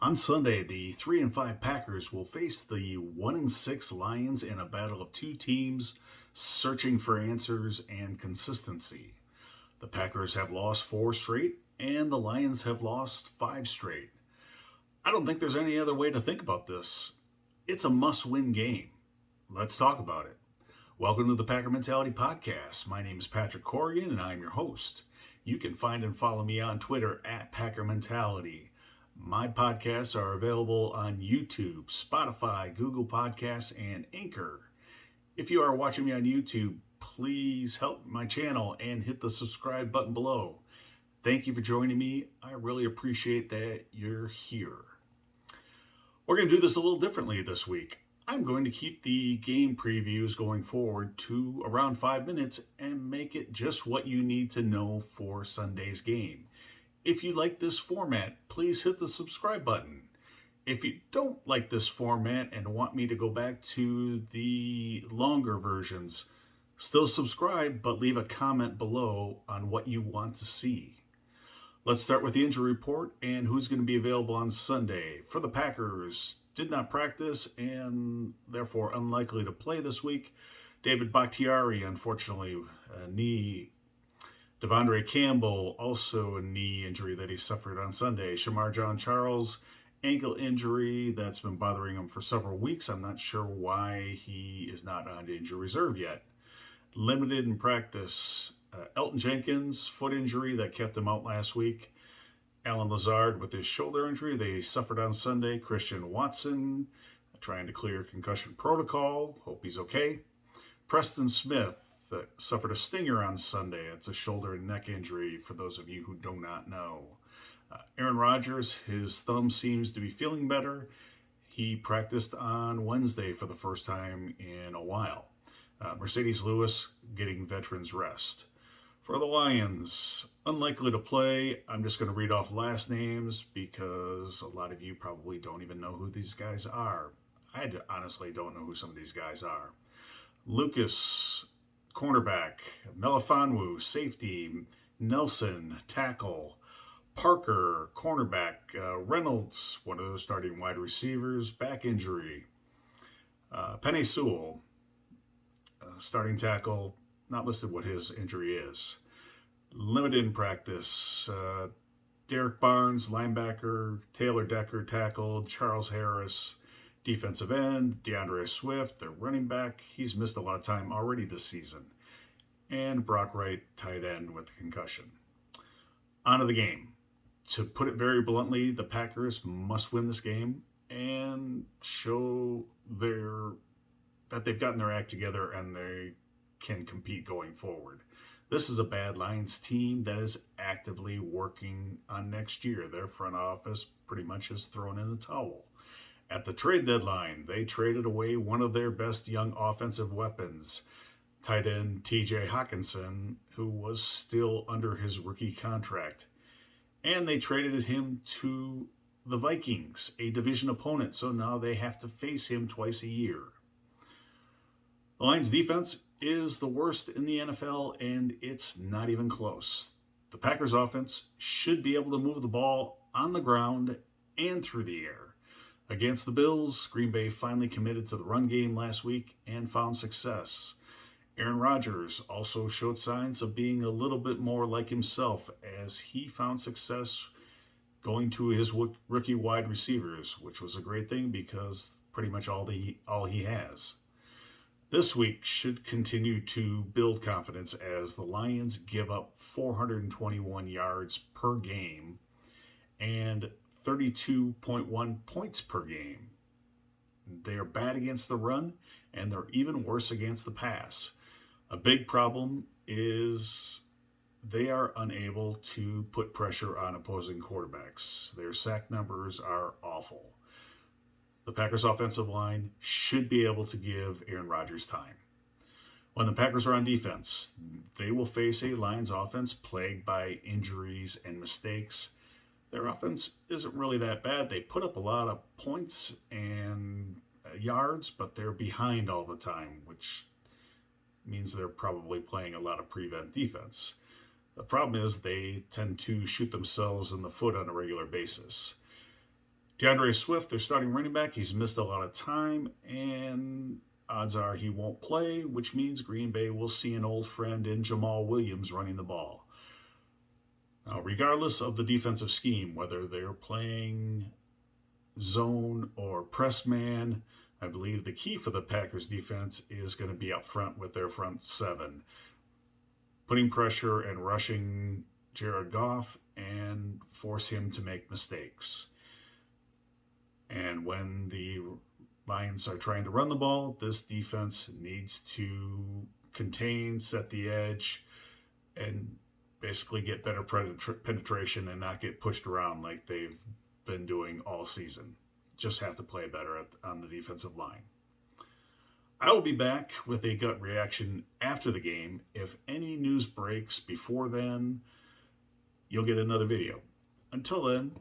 On Sunday, the 3 and 5 Packers will face the 1 and 6 Lions in a battle of two teams searching for answers and consistency. The Packers have lost 4 straight and the Lions have lost 5 straight. I don't think there's any other way to think about this. It's a must-win game. Let's talk about it. Welcome to the Packer Mentality Podcast. My name is Patrick Corrigan and I'm your host. You can find and follow me on Twitter at Packer Mentality. My podcasts are available on YouTube, Spotify, Google Podcasts, and Anchor. If you are watching me on YouTube, please help my channel and hit the subscribe button below. Thank you for joining me. I really appreciate that you're here. We're going to do this a little differently this week. I'm going to keep the game previews going forward to around 5 minutes and make it just what you need to know for Sunday's game. If you like this format, please hit the subscribe button. If you don't like this format and want me to go back to the longer versions, still subscribe, but leave a comment below on what you want to see. Let's start with the injury report and who's going to be available on Sunday. For the Packers, did not practice and therefore unlikely to play this week. David Bakhtiari, unfortunately, a knee. Devondre Campbell, also a knee injury that he suffered on Sunday. Shamar John Charles, ankle injury that's been bothering him for several weeks. I'm not sure why he is not on injury reserve yet. Limited in practice. Elton Jenkins, foot injury that kept him out last week. Alan Lazard with his shoulder injury they suffered on Sunday. Christian Watson trying to clear concussion protocol. Hope he's okay. Preston Smith suffered a stinger on Sunday. It's a shoulder and neck injury for those of you who do not know. Aaron Rodgers, his thumb seems to be feeling better. He practiced on Wednesday for the first time in a while. Mercedes Lewis getting veterans rest. For the Lions, unlikely to play. I'm just going to read off last names because a lot of you probably don't even know who these guys are. I honestly don't know who some of these guys are. Lucas, cornerback. Melifonwu, safety. Nelson, tackle. Parker, cornerback. Reynolds, one of those starting wide receivers, back injury. Penei Sewell, starting tackle, not listed what his injury is. Limited in practice. Derek Barnes, linebacker. Taylor Decker, tackle. Charles Harris, defensive end. DeAndre Swift, the running back. He's missed a lot of time already this season. And Brock Wright, tight end with the concussion. On to the game. To put it very bluntly, the Packers must win this game and show that they've gotten their act together and they can compete going forward. This is a bad Lions team that is actively working on next year. Their front office pretty much has thrown in the towel. At the trade deadline, they traded away one of their best young offensive weapons, tight end TJ Hawkinson, who was still under his rookie contract. And they traded him to the Vikings, a division opponent, so now they have to face him twice a year. The Lions defense is the worst in the NFL, and it's not even close. The Packers offense should be able to move the ball on the ground and through the air. Against the Bills, Green Bay finally committed to the run game last week and found success. Aaron Rodgers also showed signs of being a little bit more like himself as he found success going to his rookie wide receivers, which was a great thing because pretty much all he has. This week should continue to build confidence as the Lions give up 421 yards per game and 32.1 points per game. They are bad against the run and they're even worse against the pass. A big problem is they are unable to put pressure on opposing quarterbacks. Their sack numbers are awful. The Packers' offensive line should be able to give Aaron Rodgers time. When the Packers are on defense, they will face a Lions offense plagued by injuries and mistakes. Their offense isn't really that bad. They put up a lot of points and yards, but they're behind all the time, which means they're probably playing a lot of prevent defense. The problem is they tend to shoot themselves in the foot on a regular basis. DeAndre Swift, their starting running back, he's missed a lot of time, and odds are he won't play, which means Green Bay will see an old friend in Jamal Williams running the ball. Now, regardless of the defensive scheme, whether they're playing zone or press man, I believe the key for the Packers defense is going to be up front with their front seven, putting pressure and rushing Jared Goff and force him to make mistakes. And when the Lions are trying to run the ball, this defense needs to contain, set the edge, and basically get better penetration and not get pushed around like they've been doing all season. Just have to play better on the defensive line. I will be back with a gut reaction after the game. If any news breaks before then, you'll get another video. Until then,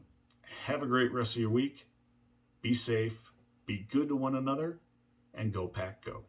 have a great rest of your week. Be safe, be good to one another, and go Pack Go.